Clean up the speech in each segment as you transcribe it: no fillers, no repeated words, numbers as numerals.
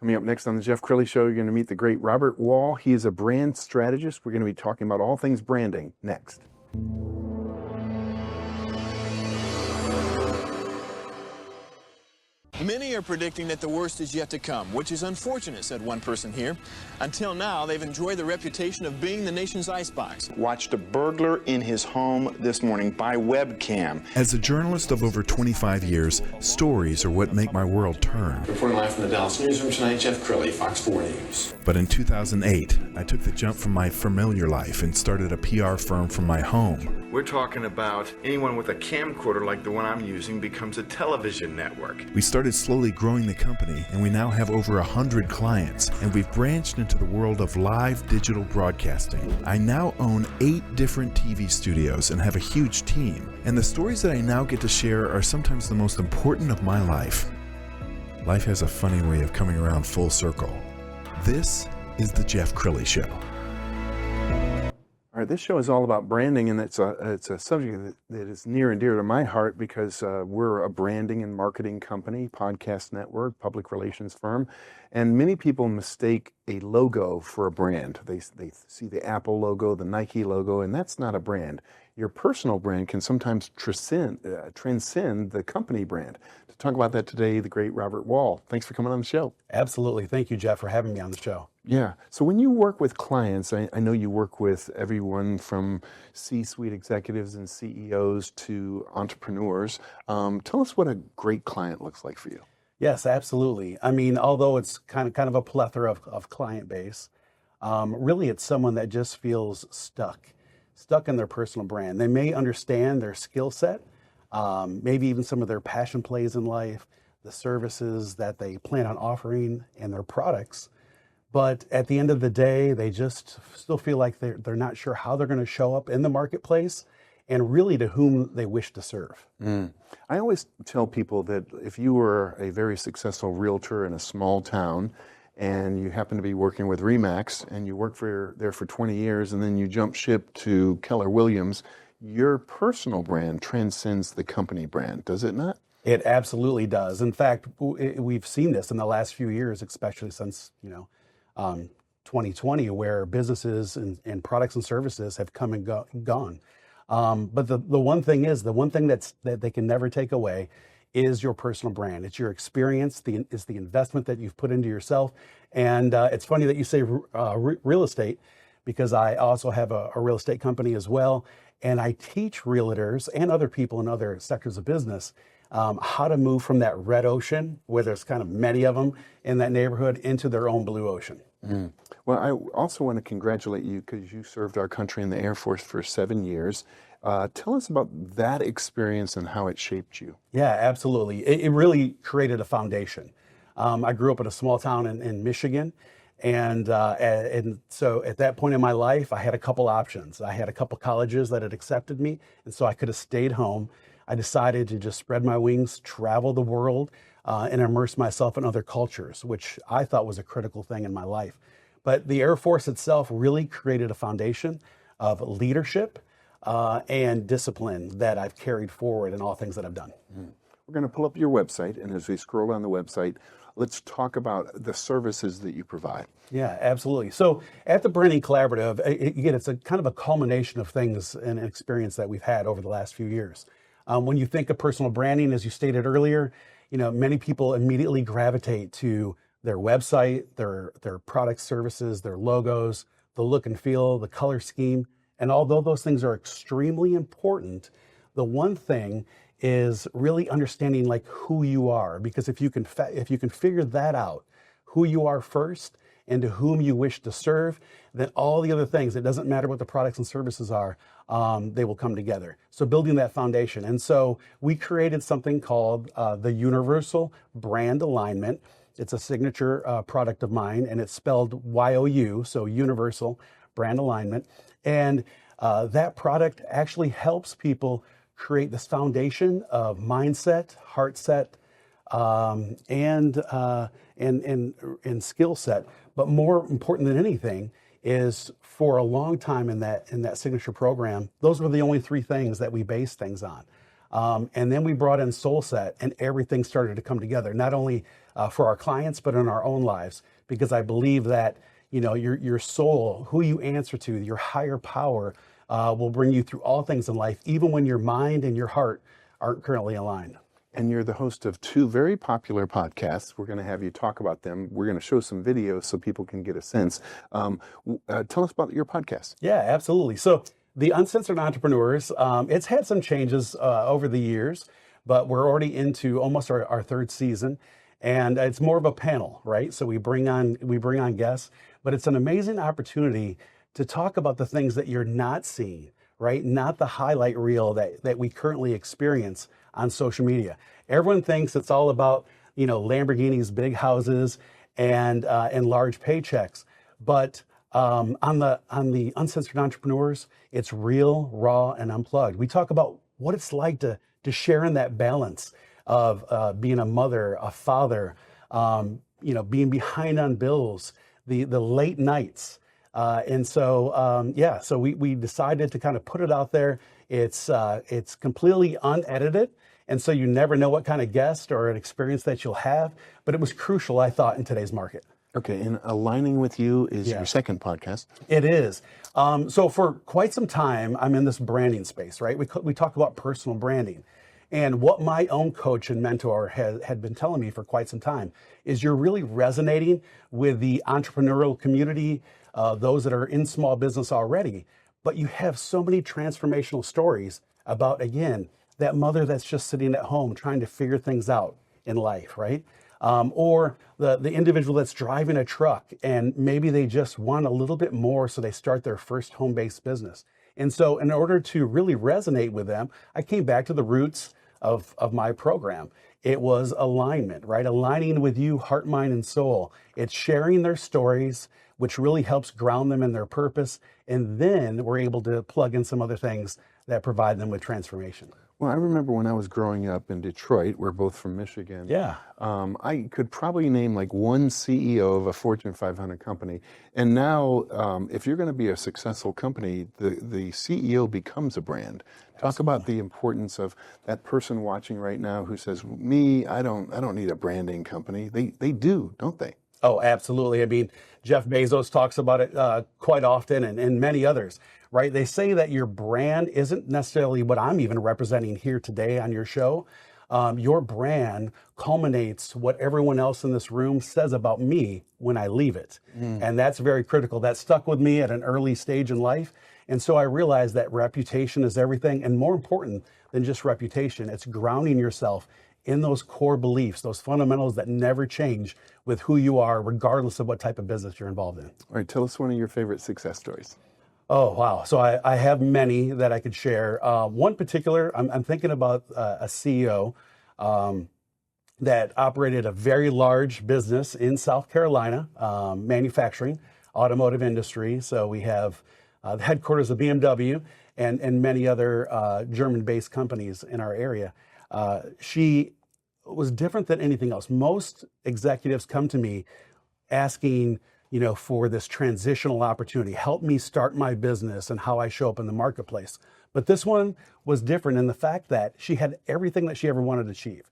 Coming up next on the Jeff Crilley Show, you're going to meet the great Robert Wall. He is a brand strategist. We're going to be talking about all things branding next. Many are predicting that the worst is yet to come, which is unfortunate, said one person here. Until now, they've enjoyed the reputation of being the nation's icebox. Watched a burglar in his home this morning by webcam. As a journalist of over 25 years, stories are what make my world turn. Reporting live from the Dallas newsroom tonight, Jeff Crilley, Fox 4 News. But in 2008, I took the jump from my familiar life and started a PR firm from my home. We're talking about anyone with a camcorder like the one I'm using becomes a television network. We started slowly growing the company, and we now have over 100 clients, and we've branched into the world of live digital broadcasting. I now own 8 different TV studios and have a huge team, and the stories that I now get to share are sometimes the most important of my life. Life has a funny way of coming around full circle. This is the Jeff Crilley Show. All right, this show is all about branding, and it's a subject that is near and dear to my heart because we're a branding and marketing company, podcast network, public relations firm, and many people mistake a logo for a brand. They see the Apple logo, the Nike logo, and that's not a brand. Your personal brand can sometimes transcend the company brand. To talk about that today, the great Robert Wall. Thanks for coming on the show. Absolutely. Thank you, Jeff, for having me on the show. Yeah. So when you work with clients, I know you work with everyone from C-suite executives and CEOs to entrepreneurs. Tell us what a great client looks like for you. Yes, absolutely. I mean, although it's kind of a plethora of client base, really it's someone that just feels stuck in their personal brand. They may understand their skill set, maybe even some of their passion plays in life, the services that they plan on offering and their products. But at the end of the day, they just still feel like they're not sure how they're going to show up in the marketplace and really to whom they wish to serve. I always tell people that if you were a very successful realtor in a small town and you happen to be working with RE/MAX and you work there for 20 years and then you jump ship to Keller Williams, your personal brand transcends the company brand, does it not? It absolutely does. In fact, we've seen this in the last few years, especially since 2020, where businesses and products and services have come and gone. But the one thing that they can never take away is your personal brand. It's your experience, it's the investment that you've put into yourself. And it's funny that you say real estate, because I also have a real estate company as well. And I teach realtors and other people in other sectors of business how to move from that red ocean, where there's kind of many of them in that neighborhood, into their own blue ocean. Well, I also want to congratulate you because you served our country in the Air Force for 7 years. Tell us about that experience and how it shaped you. Yeah, absolutely. It really created a foundation. I grew up in a small town in Michigan. And so at that point in my life, I had a couple options. I had a couple colleges that had accepted me, and so I could have stayed home. I decided to just spread my wings, travel the world, and immerse myself in other cultures, which I thought was a critical thing in my life. But the Air Force itself really created a foundation of leadership and discipline that I've carried forward in all things that I've done. We're going to pull up your website, and as we scroll down the website, let's talk about the services that you provide. Yeah, absolutely. So at the Branding Collaborative, again, it's a kind of a culmination of things and experience that we've had over the last few years. When you think of personal branding, as you stated earlier, many people immediately gravitate to their website, their product services, their logos, the look and feel, the color scheme. And although those things are extremely important, the one thing is really understanding like who you are, because if you can figure that out, who you are first and to whom you wish to serve, then all the other things, it doesn't matter what the products and services are, they will come together. So building that foundation. And so we created something called the Universal Brand Alignment. It's a signature product of mine, and it's spelled YOU, so Universal Brand Alignment. And that product actually helps people create this foundation of mindset, heart set, and skill set. But more important than anything is, for a long time in that signature program, those were the only three things that we based things on. And then we brought in Soul Set, and everything started to come together, not only for our clients, but in our own lives, because I believe that, your soul, who you answer to, your higher power, will bring you through all things in life, even when your mind and your heart aren't currently aligned. And you're the host of two very popular podcasts. We're going to have you talk about them. We're going to show some videos so people can get a sense. Tell us about your podcast. Yeah, absolutely. So the Uncensored Entrepreneurs, it's had some changes over the years, but we're already into almost our third season. And it's more of a panel, right? So we bring on guests, but it's an amazing opportunity to talk about the things that you're not seeing, right? Not the highlight reel that we currently experience on social media. Everyone thinks it's all about, Lamborghinis, big houses, and large paychecks. But on the Uncensored Entrepreneurs, it's real, raw, and unplugged. We talk about what it's like to share in that balance of being a mother, a father, being behind on bills, the late nights. So we decided to kind of put it out there. It's completely unedited. And so you never know what kind of guest or an experience that you'll have. But it was crucial, I thought, in today's market. Okay, and Aligning with You is your second podcast. It is. So for quite some time, I'm in this branding space, right? We talk about personal branding. And what my own coach and mentor had been telling me for quite some time is you're really resonating with the entrepreneurial community, those that are in small business already, but you have so many transformational stories about, again, that mother that's just sitting at home trying to figure things out in life, right? Or the individual that's driving a truck and maybe they just want a little bit more, so they start their first home-based business. And so in order to really resonate with them, I came back to the roots of my program. It was alignment, right? Aligning with you, heart, mind, and soul. It's sharing their stories, which really helps ground them in their purpose. And then we're able to plug in some other things that provide them with transformation. Well, I remember when I was growing up in Detroit, we're both from Michigan. Yeah. I could probably name like one CEO of a Fortune 500 company. And now, if you're going to be a successful company, the CEO becomes a brand. Talk about the importance of that person watching right now who says, "Me, I don't need a branding company." They do, don't they? Oh, absolutely. I mean, Jeff Bezos talks about it quite often, and many others, right? They say that your brand isn't necessarily what I'm even representing here today on your show. Your brand culminates what everyone else in this room says about me when I leave it. And that's very critical. That stuck with me at an early stage in life. And so I realized that reputation is everything. And more important than just reputation, it's grounding yourself in those core beliefs, those fundamentals that never change with who you are, regardless of what type of business you're involved in. All right, tell us one of your favorite success stories. Oh, wow. So I have many that I could share. One particular, I'm thinking about a CEO that operated a very large business in South Carolina, manufacturing, automotive industry. So we have the headquarters of BMW and many other German-based companies in our area. She was different than anything else. Most executives come to me asking, for this transitional opportunity. Help me start my business and how I show up in the marketplace. But this one was different in the fact that she had everything that she ever wanted to achieve.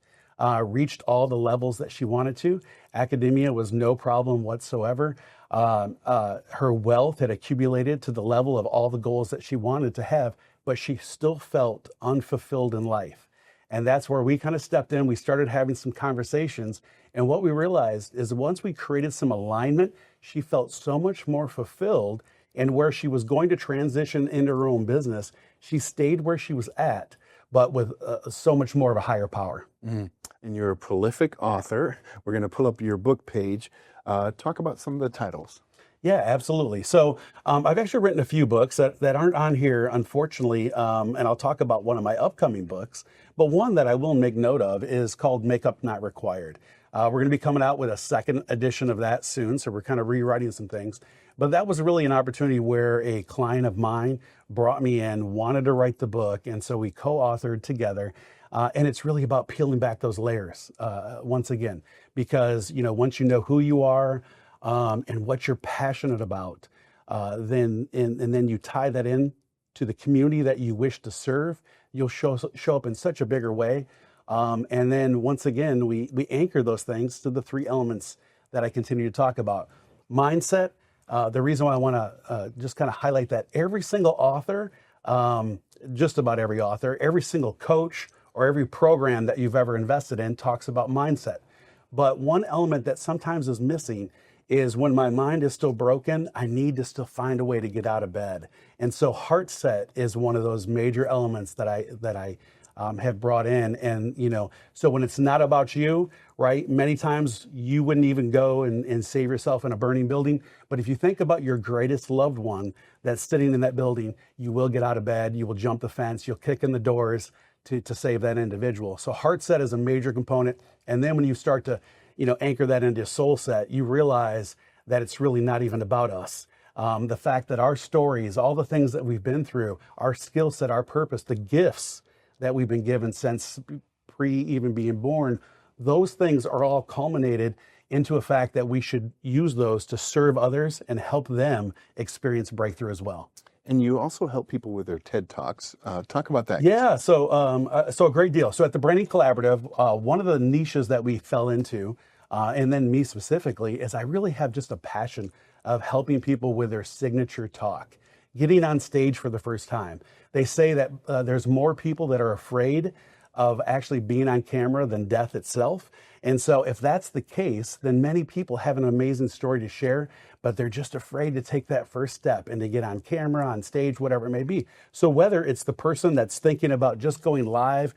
Reached all the levels that she wanted to. Academia was no problem whatsoever. Her wealth had accumulated to the level of all the goals that she wanted to have, but she still felt unfulfilled in life. And that's where we kind of stepped in. We started having some conversations. And what we realized is once we created some alignment, she felt so much more fulfilled. And where she was going to transition into her own business, she stayed where she was at, but with so much more of a higher power. And you're a prolific author. We're going to pull up your book page. Talk about some of the titles. Yeah, absolutely. So I've actually written a few books that aren't on here, unfortunately, and I'll talk about one of my upcoming books. But one that I will make note of is called Makeup Not Required. We're going to be coming out with a second edition of that soon, so we're kind of rewriting some things. But that was really an opportunity where a client of mine brought me in, wanted to write the book, and so we co-authored together. And it's really about peeling back those layers once again, because once you know who you are, and what you're passionate about, then you tie that in to the community that you wish to serve, you'll show up in such a bigger way. And then once again, we anchor those things to the three elements that I continue to talk about. Mindset, the reason why I want to just kind of highlight that every single author, just about every author, every single coach or every program that you've ever invested in talks about mindset. But one element that sometimes is missing is when my mind is still broken, I need to still find a way to get out of bed. And so heart set is one of those major elements that I have brought in. And, so when it's not about you, right, many times you wouldn't even go and save yourself in a burning building. But if you think about your greatest loved one that's sitting in that building, you will get out of bed, you will jump the fence, you'll kick in the doors to save that individual. So heart set is a major component. And then when you start to, anchor that into soul set, you realize that it's really not even about us. The fact that our stories, all the things that we've been through, our skill set, our purpose, the gifts that we've been given since even being born, those things are all culminated into a fact that we should use those to serve others and help them experience breakthrough as well. And you also help people with their TED Talks. Talk about that. Yeah, so a great deal. So at the Branding Collaborative, one of the niches that we fell into, and then me specifically, is I really have just a passion of helping people with their signature talk, getting on stage for the first time. They say that there's more people that are afraid of actually being on camera than death itself. And so if that's the case, then many people have an amazing story to share, but they're just afraid to take that first step and to get on camera, on stage, whatever it may be. So whether it's the person that's thinking about just going live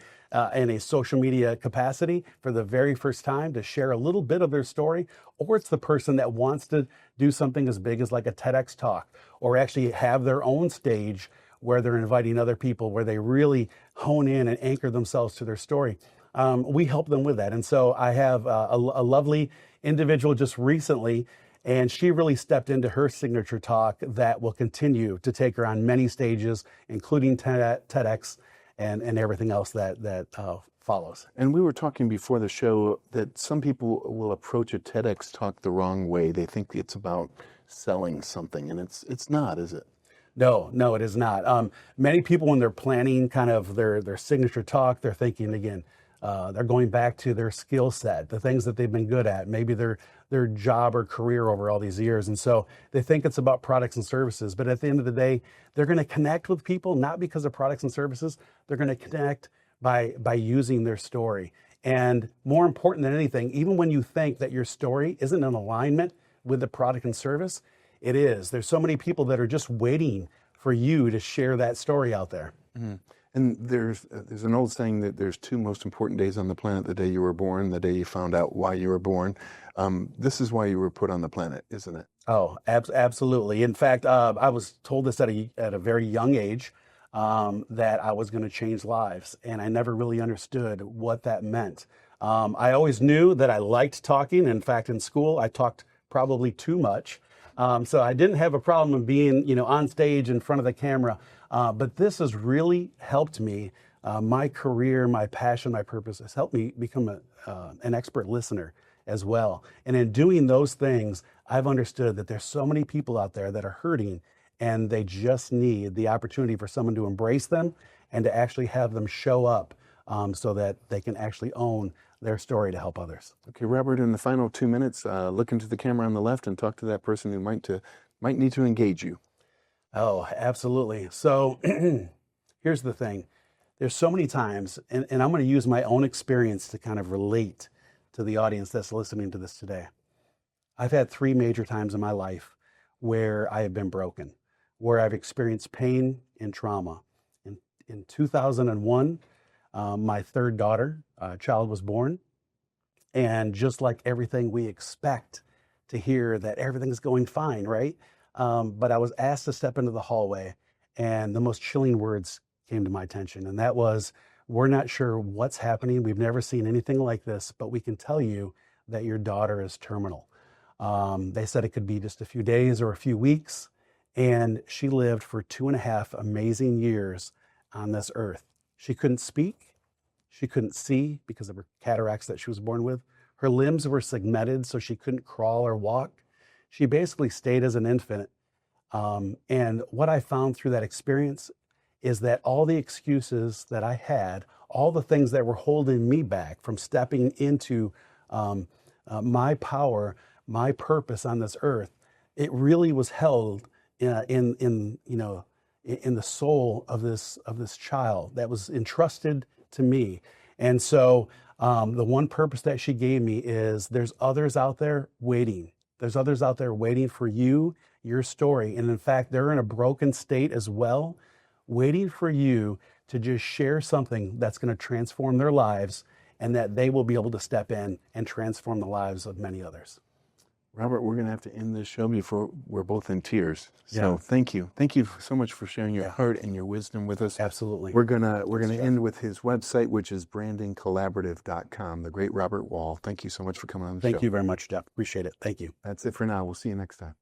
in a social media capacity for the very first time to share a little bit of their story, or it's the person that wants to do something as big as like a TEDx talk, or actually have their own stage where they're inviting other people, where they really hone in and anchor themselves to their story. We help them with that. And so I have a lovely individual just recently, and she really stepped into her signature talk that will continue to take her on many stages, including TEDx and everything else that follows. And we were talking before the show that some people will approach a TEDx talk the wrong way. They think it's about selling something, and it's not, is it? No, it is not. Many people, when they're planning kind of their signature talk, they're thinking again, they're going back to their skill set, the things that they've been good at, maybe their job or career over all these years. And so they think it's about products and services. But at the end of the day, they're going to connect with people, not because of products and services. They're going to connect by using their story. And more important than anything, even when you think that your story isn't in alignment with the product and service, it is. There's so many people that are just waiting for you to share that story out there. Mm-hmm. And there's an old saying that there's two most important days on the planet: the day you were born, the day you found out why you were born. This is why you were put on the planet, isn't it? Oh, absolutely. In fact, I was told this at a very young age, that I was going to change lives, and I never really understood what that meant. I always knew that I liked talking. In fact, in school, I talked probably too much. So I didn't have a problem with being, on stage in front of the camera. But this has really helped me. My career, my passion, my purpose has helped me become an expert listener as well. And in doing those things, I've understood that there's so many people out there that are hurting, and they just need the opportunity for someone to embrace them and to actually have them show up so that they can actually own their story to help others. Okay, Robert, in the final 2 minutes, look into the camera on the left and talk to that person who might need to engage you. Oh, absolutely. So here's the thing. There's so many times, and I'm going to use my own experience to kind of relate to the audience that's listening to this today. I've had 3 major times in my life where I have been broken, where I've experienced pain and trauma. In 2001, my third child was born. And just like everything we expect to hear that everything's going fine, right? But I was asked to step into the hallway, and the most chilling words came to my attention. And that was, we're not sure what's happening. We've never seen anything like this, but we can tell you that your daughter is terminal. They said it could be just a few days or a few weeks. And she lived for 2.5 amazing years on this earth. She couldn't speak. She couldn't see because of her cataracts that she was born with. Her limbs were segmented, so she couldn't crawl or walk. She basically stayed as an infant. And what I found through that experience is that all the excuses that I had, all the things that were holding me back from stepping into my power, my purpose on this earth, it really was held in the soul of this child that was entrusted to me. And so the one purpose that she gave me is there's others out there waiting. There's others out there waiting for you, your story. And in fact, they're in a broken state as well, waiting for you to just share something that's going to transform their lives, and that they will be able to step in and transform the lives of many others. Robert, we're going to have to end this show before we're both in tears. So Yeah. thank you. Thank you so much for sharing your heart and your wisdom with us. Absolutely. We're gonna end with his website, which is brandingcollaborative.com. The great Robert Wall. Thank you so much for coming on the show. Thank you very much, Jeff. Appreciate it. Thank you. That's it for now. We'll see you next time.